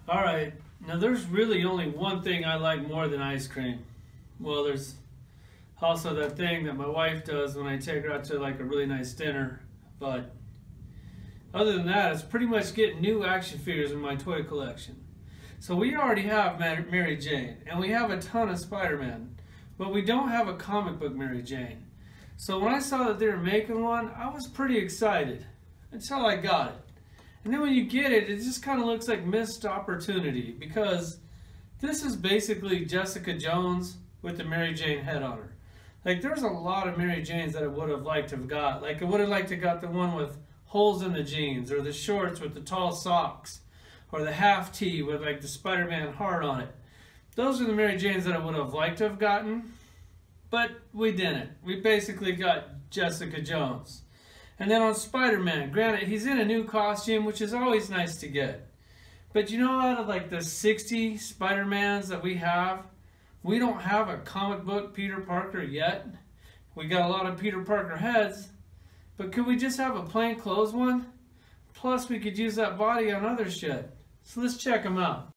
All right, now there's really only one thing I like more than ice cream. Well, there's also that thing that my wife does when I take her out to like a really nice dinner. But other than that, it's pretty much getting new action figures in my toy collection. So we already have Mary Jane, and we have a ton of Spider-Man, but we don't have a comic book Mary Jane. So when I saw that they were making one, I was pretty excited until I got it. And then when you get it, it just kind of looks like missed opportunity, because this is basically Jessica Jones with the Mary Jane head on her. Like, there's a lot of Mary Janes that I would have liked to have got. Like, I would have liked to have got the one with holes in the jeans, or the shorts with the tall socks, or the half tee with like the Spider-Man heart on it. Those are the Mary Janes that I would have liked to have gotten, but we didn't. We basically got Jessica Jones. And then on Spider-Man, granted, he's in a new costume, which is always nice to get. But you know, out of like the 60 Spider-Mans that we have, we don't have a comic book Peter Parker yet. We got a lot of Peter Parker heads, but could we just have a plain clothes one? Plus, we could use that body on other shit. So let's check them out.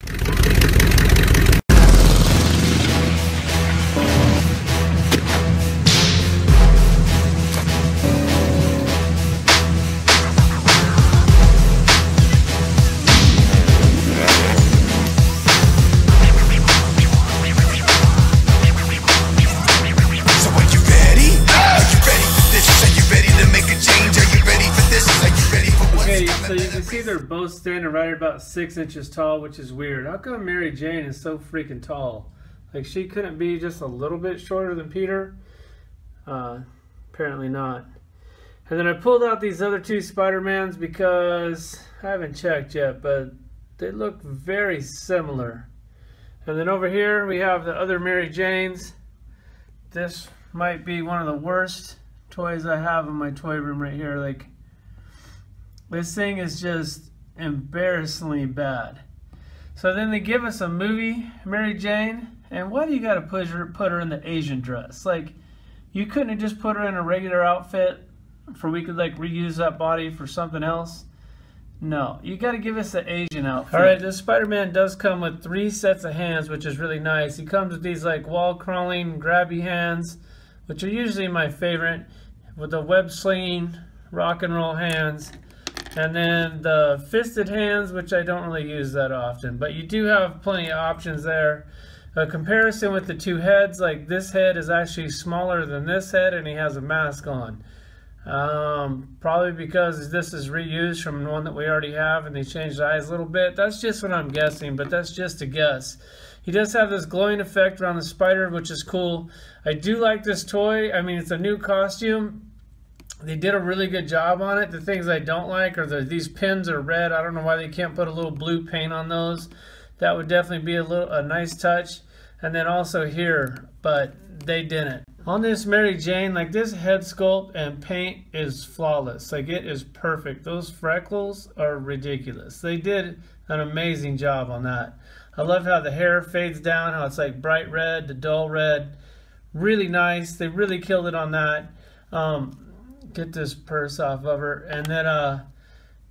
So you can see they're both standing right about 6 inches tall, which is weird. How come Mary Jane is so freaking tall? Like, she couldn't be just a little bit shorter than Peter? Apparently not. And then I pulled out these other two Spider-Mans because I haven't checked yet, but they look very similar. And then over here we have the other Mary Janes. This might be one of the worst toys I have in my toy room right here. Like, this thing is just embarrassingly bad. So then they give us a movie, Mary Jane, and why do you gotta put her in the Asian dress? Like, you couldn't have just put her in a regular outfit for we could like reuse that body for something else? No, you gotta give us the Asian outfit. Alright, this Spider-Man does come with 3 sets of hands, which is really nice. He comes with these like wall crawling, grabby hands, which are usually my favorite, with the web slinging, rock and roll hands. And then the fisted hands, which I don't really use that often, but you do have plenty of options there. A comparison with the two heads, like this head is actually smaller than this head and he has a mask on. Probably because this is reused from one that we already have and they changed the eyes a little bit. That's just what I'm guessing, but that's just a guess. He does have this glowing effect around the spider, which is cool. I do like this toy. I mean, it's a new costume. They did a really good job on it. The things I don't like are these pins are red. I don't know why they can't put a little blue paint on those. That would definitely be a nice touch. And then also here, but they didn't. On this Mary Jane, like, this head sculpt and paint is flawless. Like, it is perfect. Those freckles are ridiculous. They did an amazing job on that. I love how the hair fades down, how it's like bright red to dull red. Really nice. They really killed it on that. Get this purse off of her, and then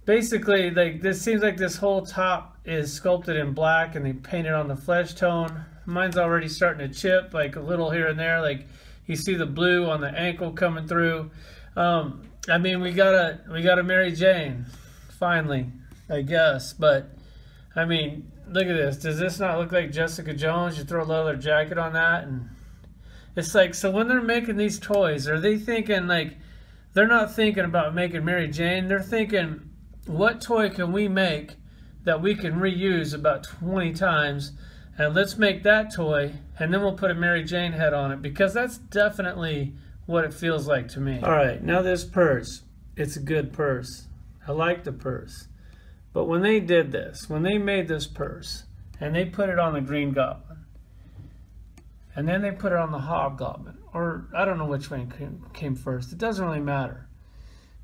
basically, like, this seems like this whole top is sculpted in black and they painted on the flesh tone. Mine's already starting to chip, like a little here and there. Like, you see the blue on the ankle coming through. I mean, we got a Mary Jane finally, I guess. But I mean, look at this. Does this not look like Jessica Jones? You throw a leather jacket on that, and it's like, so when they're making these toys, are they thinking like, they're not thinking about making Mary Jane. They're thinking, what toy can we make that we can reuse about 20 times? And let's make that toy, and then we'll put a Mary Jane head on it, because that's definitely what it feels like to me. All right, now this purse. It's a good purse. I like the purse. But when they did this, when they made this purse, and they put it on the Green Goblin, and then they put it on the Hobgoblin, or I don't know which one came first. It doesn't really matter.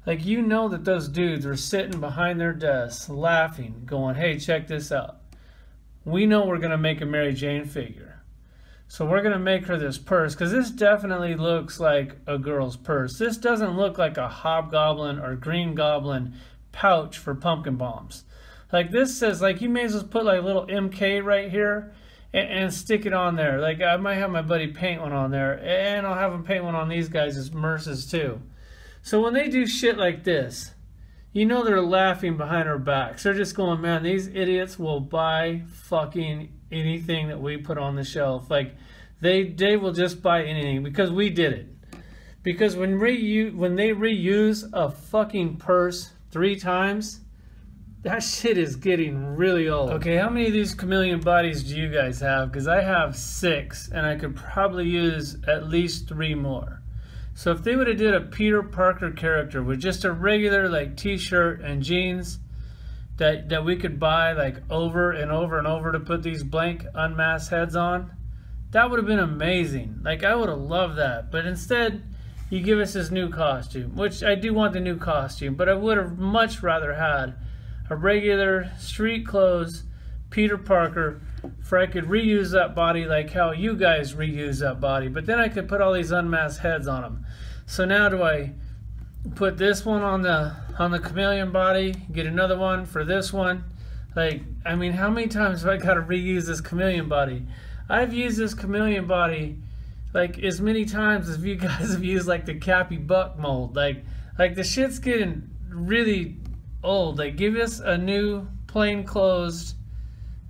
Like, you know that those dudes were sitting behind their desks laughing, going, hey, check this out. We know we're going to make a Mary Jane figure. So we're going to make her this purse, because this definitely looks like a girl's purse. This doesn't look like a Hobgoblin or Green Goblin pouch for pumpkin bombs. Like this says, like you may as well put like a little MK right here and stick it on there. Like I might have my buddy paint one on there, and I'll have him paint one on these guys as Merces too. So when they do shit like this, you know they're laughing behind our backs. They're just going, man, these idiots will buy fucking anything that we put on the shelf. Like they will just buy anything because we did it. Because when they reuse a fucking purse 3 times, that shit is getting really old. Okay, how many of these chameleon bodies do you guys have? Because I have 6, and I could probably use at least 3 more. So if they would have did a Peter Parker character with just a regular like t-shirt and jeans that we could buy like over and over and over to put these blank unmasked heads on, that would have been amazing. Like I would have loved that. But instead, you give us this new costume, which I do want the new costume, but I would have much rather had a regular street clothes Peter Parker, for I could reuse that body like how you guys reuse that body, but then I could put all these unmasked heads on them. So now do I put this one on the chameleon body, get another one for this one? Like, I mean, how many times have I got to reuse this chameleon body? I've used this chameleon body like as many times as you guys have used like the Cappy Buck mold. Like the shit's getting really old. Like give us a new plain clothes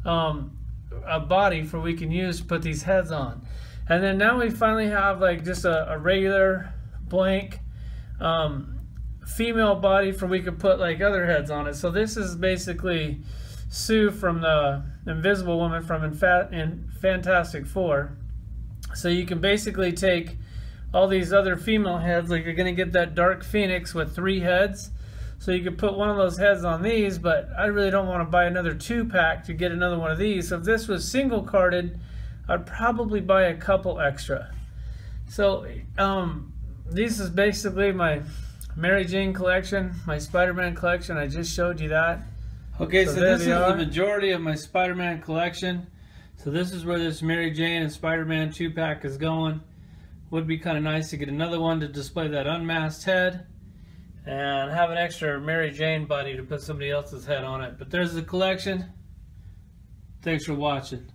a body for we can use to put these heads on. And then now we finally have like just a regular blank female body for we could put like other heads on it. So this is basically Sue from the Invisible Woman from Fantastic Four. So you can basically take all these other female heads, like you're going to get that Dark Phoenix with 3 heads. So you could put one of those heads on these, but I really don't want to buy another 2-pack to get another one of these. So if this was single carded, I'd probably buy a couple extra. So this is basically my Mary Jane collection, my Spider-Man collection. I just showed you that. Okay, so this is the majority of my Spider-Man collection. So this is where this Mary Jane and Spider-Man 2-pack is going. Would be kind of nice to get another one to display that unmasked head and have an extra Mary Jane body to put somebody else's head on it. But there's the collection. Thanks for watching.